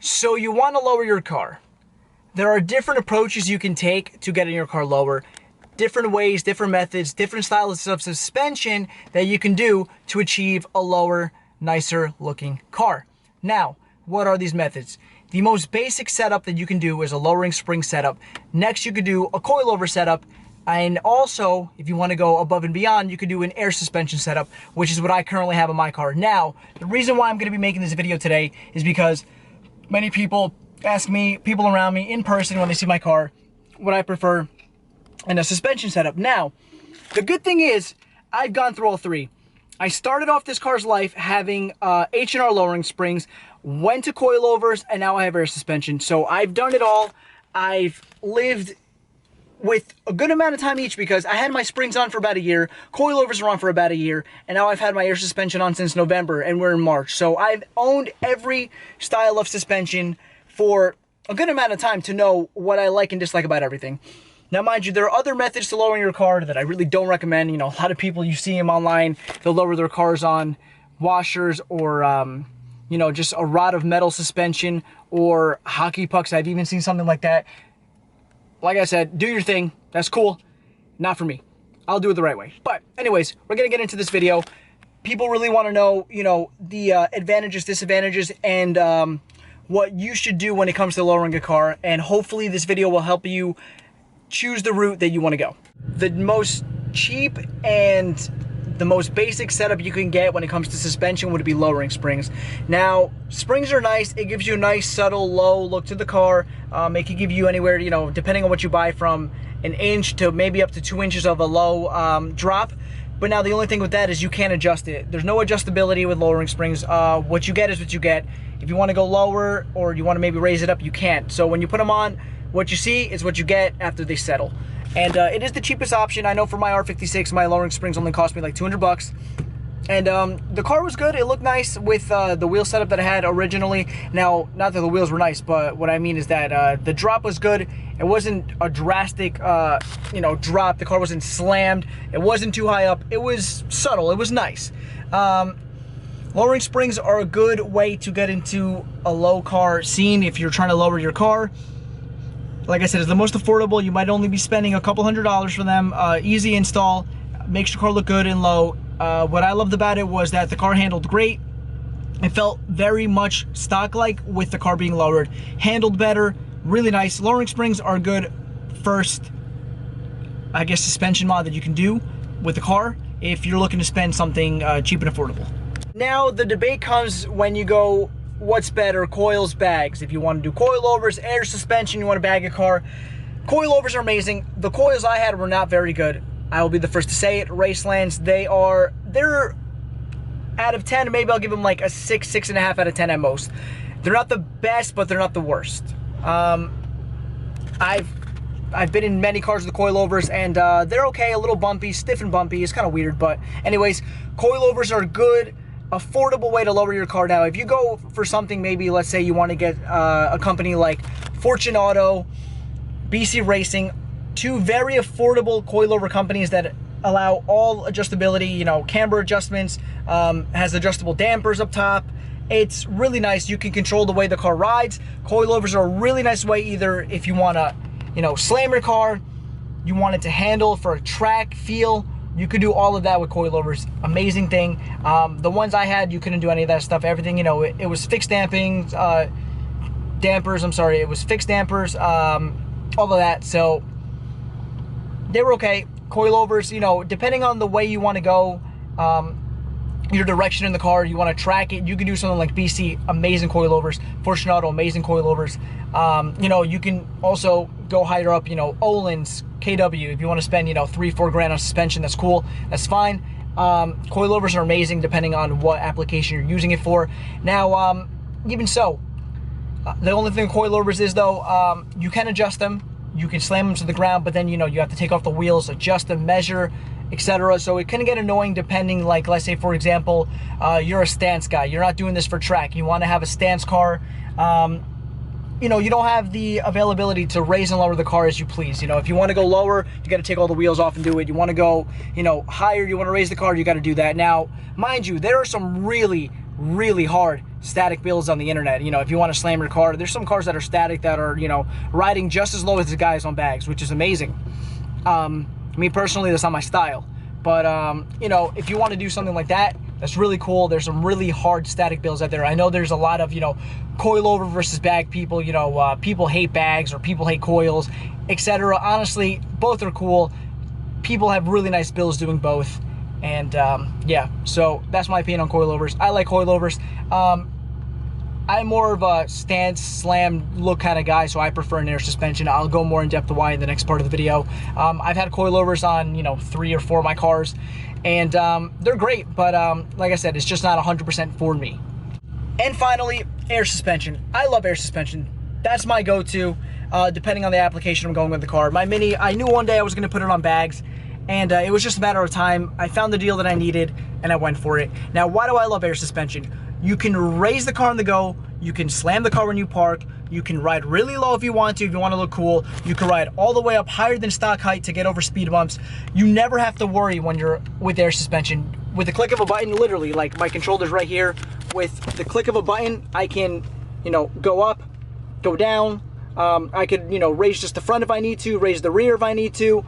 So you want to lower your car. There are different approaches you can take to getting your car lower. Different ways, different methods, different styles of suspension that you can do to achieve a lower, nicer looking car. Now, what are these methods? The most basic setup that you can do is a lowering spring setup. Next, you could do a coilover setup. And also, if you want to go above and beyond, you could do an air suspension setup, which is what I currently have in my car. Now, the reason why I'm going to be making this video today is because many people ask me, people around me in person when they see my car, what I prefer in a suspension setup. Now, the good thing is, I've gone through all three. I started off this car's life having H&R lowering springs, went to coilovers, and now I have air suspension. So I've done it all. I've lived with a good amount of time each because I had my springs on for about a year, coilovers were on for about a year, and now I've had my air suspension on since November, and we're in March. So I've owned every style of suspension for a good amount of time to know what I like and dislike about everything. Now, mind you, there are other methods to lowering your car that I really don't recommend. You know, a lot of people, you see them online, they'll lower their cars on washers or, you know, just a rod of metal suspension or hockey pucks. I've even seen something like that. Like I said, do your thing. That's cool. Not for me. I'll do it the right way. But anyways, we're going to get into this video. People really want to know, you know, the advantages, disadvantages, and what you should do when it comes to lowering a car. And hopefully this video will help you choose the route that you want to go. The most cheap and the most basic setup you can get when it comes to suspension would be lowering springs. Now, springs are nice. It gives you a nice, subtle, low look to the car. It can give you anywhere, you know, depending on what you buy, from an inch to maybe up to 2 inches of a low drop. But now the only thing with that is you can't adjust it. There's no adjustability with lowering springs. What you get is what you get. If you want to go lower or you want to maybe raise it up, you can't. So when you put them on, what you see is what you get after they settle. And it is the cheapest option. I know for my R56, my lowering springs only cost me like 200 bucks. And the car was good. It looked nice with the wheel setup that I had originally. Now, not that the wheels were nice, but what I mean is that the drop was good. It wasn't a drastic, you know, drop. The car wasn't slammed. It wasn't too high up. It was subtle. It was nice. Lowering springs are a good way to get into a low car scene if you're trying to lower your car. Like I said, it's the most affordable. You might only be spending a couple $100s for them. Easy install, makes your car look good and low. What I loved about it was that the car handled great. It felt very much stock-like with the car being lowered. Handled better, really nice. Lowering springs are a good first, I guess, suspension mod that you can do with the car if you're looking to spend something cheap and affordable. Now, the debate comes when you go, what's better, coils, bags? If you want to do coilovers, air suspension, you want to bag a car, coilovers are amazing. The coils I had were not very good. I will be the first to say it. Racelands, they're out of 10, maybe I'll give them like a 6, 6.5 out of 10 at most. They're not the best, but they're not the worst. I've been in many cars with the coilovers, and they're okay, a little bumpy, stiff and bumpy. It's kind of weird, but anyways, coilovers are good, affordable way to lower your car. Now, if you go for something, maybe let's say you want to get a company like Fortune Auto, BC Racing, two very affordable coilover companies that allow all adjustability, you know, camber adjustments, has adjustable dampers up top. It's really nice. You can control the way the car rides. Coilovers are a really nice way, either if you want to, you know, slam your car, you want it to handle for a track feel, you could do all of that with coilovers. Amazing thing. The ones I had, you couldn't do any of that stuff. Everything, you know, it was fixed damping, dampers, I'm sorry, it was fixed dampers, all of that. So they were okay. Coilovers, you know, depending on the way you want to go, your direction in the car, you want to track it, you can do something like BC, amazing coilovers. Fortune Auto, amazing coilovers. You know, you can also go higher up, you know, Olin's, KW, if you want to spend, you know, 3-4 grand on suspension, that's cool, that's fine. Coilovers are amazing depending on what application you're using it for. Now, even so, the only thing with coilovers is, though, you can adjust them, you can slam them to the ground, but then, you know, you have to take off the wheels, adjust them, measure, etc. So it can get annoying depending, like, let's say, for example, you're a stance guy, you're not doing this for track, you want to have a stance car, you know, you don't have the availability to raise and lower the car as you please. You know, if you want to go lower, you got to take all the wheels off and do it. You want to go, you know, higher, you want to raise the car, you got to do that. Now, mind you, there are some really, really hard static builds on the internet. You know, if you want to slam your car, there's some cars that are static that are, you know, riding just as low as the guys on bags, which is amazing. Me personally, that's not my style. But, you know, if you want to do something like that, that's really cool. There's some really hard static builds out there. I know there's a lot of, you know, coilover versus bag people. You know, people hate bags or people hate coils, etc. Honestly, both are cool. People have really nice builds doing both. And yeah, so that's my opinion on coilovers. I like coilovers. I'm more of a stance, slam look kind of guy, so I prefer an air suspension. I'll go more in depth to why in the next part of the video. I've had coilovers on, you know, 3 or 4 of my cars, and they're great, but like I said, it's just not 100% for me. And finally, air suspension. I love air suspension. That's my go-to, depending on the application I'm going with the car. My Mini, I knew one day I was going to put it on bags, and it was just a matter of time. I found the deal that I needed, and I went for it. Now, why do I love air suspension? You can raise the car on the go, you can slam the car when you park, you can ride really low if you want to look cool, you can ride all the way up higher than stock height to get over speed bumps. You never have to worry when you're with air suspension. With the click of a button, literally, like my controller's right here, with the click of a button, I can, you know, go up, go down, I could, you know, raise just the front if I need to, raise the rear if I need to.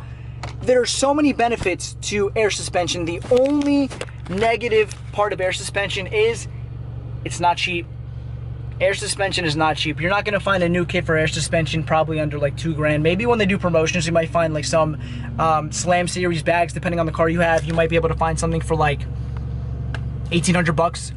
There are so many benefits to air suspension. The only negative part of air suspension is it's not cheap. Air suspension is not cheap. You're not going to find a new kit for air suspension probably under like $2 grand. Maybe when they do promotions, you might find like some Slam Series bags, depending on the car you have. You might be able to find something for like 1,800 bucks.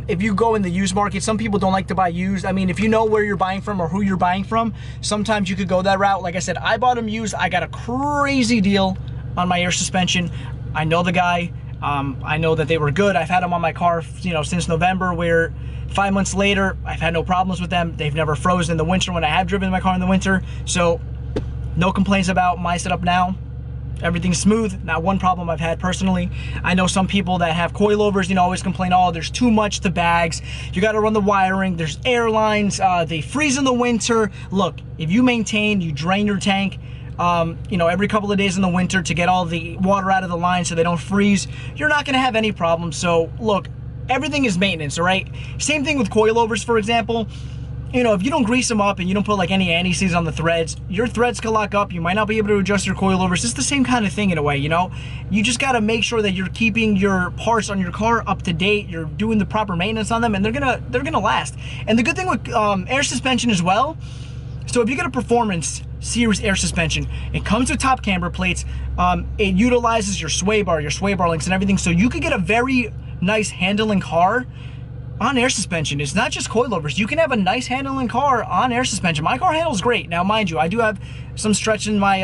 If you go in the used market, some people don't like to buy used. I mean, if you know where you're buying from or who you're buying from, sometimes you could go that route. Like I said, I bought them used. I got a crazy deal on my air suspension. I know the guy. I know that they were good. I've had them on my car, you know, since November, where 5 months later, I've had no problems with them. They've never frozen in the winter when I have driven my car in the winter. So no complaints about my setup now. Everything's smooth. Not one problem I've had personally. I know some people that have coilovers, you know, always complain, oh, there's too much to bags. You got to run the wiring. There's air lines. They freeze in the winter. Look, if you maintain, you drain your tank, you know, every couple of days in the winter to get all the water out of the line so they don't freeze, you're not going to have any problems. So look, everything is maintenance, all right? Same thing with coilovers, for example. You know, if you don't grease them up and you don't put like any anti-seize on the threads, your threads can lock up. You might not be able to adjust your coilovers. It's the same kind of thing in a way, you know? You just got to make sure that you're keeping your parts on your car up to date. You're doing the proper maintenance on them, and they're gonna last. And the good thing with air suspension as well, so if you get a Performance Series air suspension, it comes with top camber plates. It utilizes your sway bar links and everything, so you could get a very nice handling car on air suspension. It's not just coilovers. You can have a nice handling car on air suspension. My car handles great. Now, mind you, I do have some stretch in my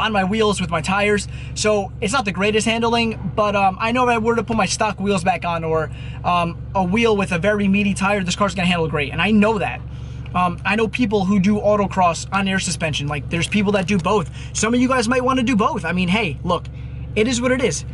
on my wheels with my tires, so it's not the greatest handling, but I know if I were to put my stock wheels back on, or a wheel with a very meaty tire, this car's gonna handle great, and I know that. I know people who do autocross on air suspension. Like, there's people that do both. Some of you guys might want to do both. I mean, hey, look, it is what it is.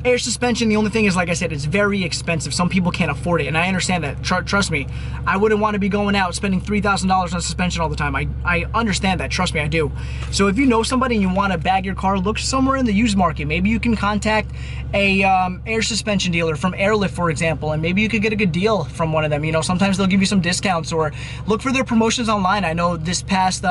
Air suspension, the only thing is, like I said, it's very expensive. Some people can't afford it, and I understand that. Trust me, I wouldn't want to be going out spending $3,000 on suspension all the time. I understand that. Trust me, I do. So if you know somebody and you want to bag your car, look somewhere in the used market. Maybe you can contact a air suspension dealer from Airlift, for example, and maybe you could get a good deal from one of them. You know, sometimes they'll give you some discounts, or look for their promotions online. I know this past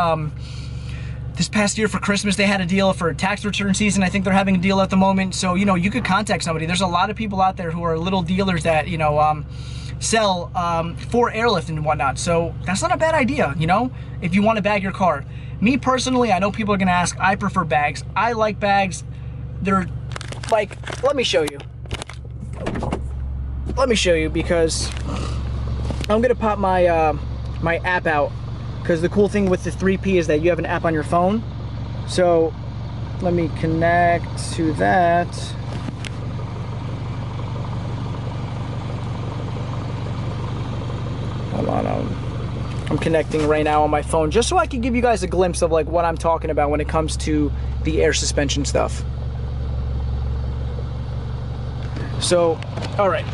year for Christmas, they had a deal for tax return season. I think they're having a deal at the moment. So, you know, you could contact somebody. There's a lot of people out there who are little dealers that, you know, sell for Airlift and whatnot. So that's not a bad idea, you know, if you want to bag your car. Me personally, I know people are going to ask, I prefer bags. I like bags. They're like, let me show you. Let me show you, because I'm going to pop my, my app out. Because the cool thing with the 3P is that you have an app on your phone. So let me connect to that. Hold on, I'm connecting right now on my phone, just so I can give you guys a glimpse of like what I'm talking about when it comes to the air suspension stuff. So, all right.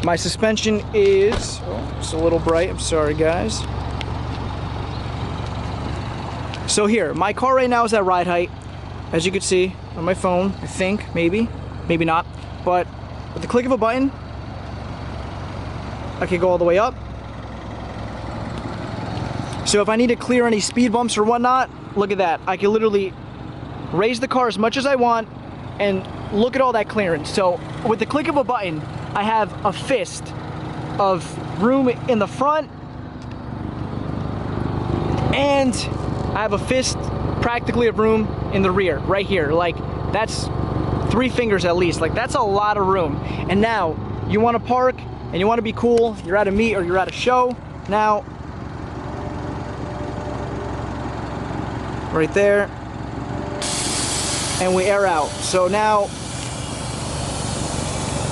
My suspension is, oh, it's a little bright, I'm sorry guys. So here, my car right now is at ride height, as you can see on my phone, I think, maybe not, but with the click of a button, I can go all the way up. So if I need to clear any speed bumps or whatnot, look at that. I can literally raise the car as much as I want and look at all that clearance. So with the click of a button, I have a fist of room in the front, and I have a fist practically of room in the rear, right here. Like, that's 3 fingers at least. Like, that's a lot of room. And now you want to park and you want to be cool, you're at a meet or you're at a show. Now, right there, and we air out. So now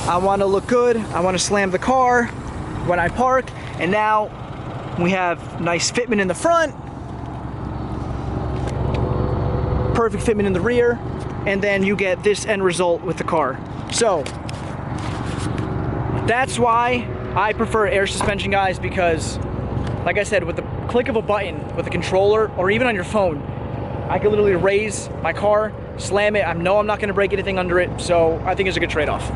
I want to look good, I want to slam the car when I park, and now we have nice fitment in the front, perfect fitment in the rear, and then you get this end result with the car. So that's why I prefer air suspension, guys, because like I said, with the click of a button with a controller or even on your phone, I can literally raise my car, slam it. I know I'm not going to break anything under it, so I think it's a good trade-off.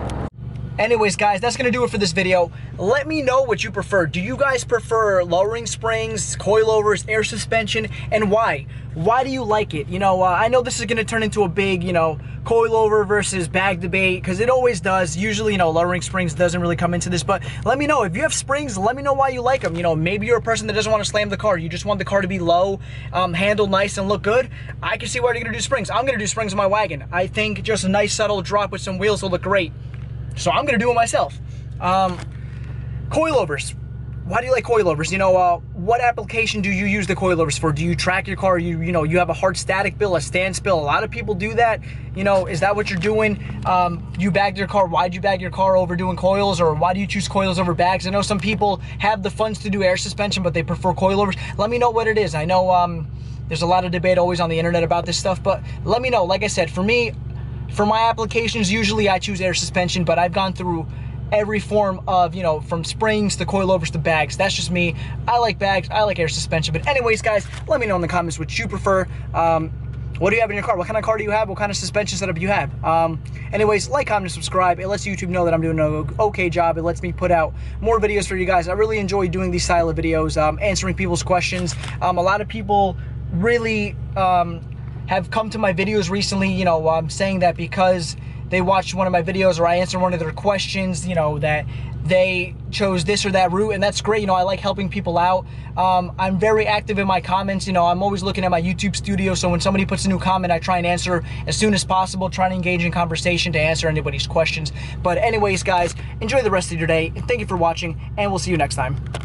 Anyways, guys, that's going to do it for this video. Let me know what you prefer. Do you guys prefer lowering springs, coilovers, air suspension, and why? Why do you like it? You know, I know this is going to turn into a big, you know, coilover versus bag debate, because it always does. Usually, you know, lowering springs doesn't really come into this, but let me know. If you have springs, let me know why you like them. You know, maybe you're a person that doesn't want to slam the car. You just want the car to be low, handle nice, and look good. I can see why you're going to do springs. I'm going to do springs in my wagon. I think just a nice subtle drop with some wheels will look great. So I'm gonna do it myself. Coilovers. Why do you like coilovers? You know, what application do you use the coilovers for? Do you track your car? You know, you have a hard static bill, a stand spill. A lot of people do that. You know, is that what you're doing? You bagged your car. Why'd you bag your car over doing coils? Or why do you choose coils over bags? I know some people have the funds to do air suspension, but they prefer coilovers. Let me know what it is. I know there's a lot of debate always on the internet about this stuff, but let me know. Like I said, for me, for my applications, usually I choose air suspension, but I've gone through every form of, you know, from springs to coilovers to bags. That's just me. I like bags, I like air suspension. But anyways, guys, let me know in the comments what you prefer. What do you have in your car? What kind of car do you have? What kind of suspension setup do you have? Anyways, like, comment, and subscribe. It lets YouTube know that I'm doing an okay job. It lets me put out more videos for you guys. I really enjoy doing these style of videos, answering people's questions. A lot of people really have come to my videos recently, you know, saying that because they watched one of my videos or I answered one of their questions, you know, that they chose this or that route, and that's great. You know, I like helping people out. I'm very active in my comments. You know, I'm always looking at my YouTube studio, so when somebody puts a new comment, I try and answer as soon as possible, trying to engage in conversation to answer anybody's questions. But anyways, guys, enjoy the rest of your day, and thank you for watching, and we'll see you next time.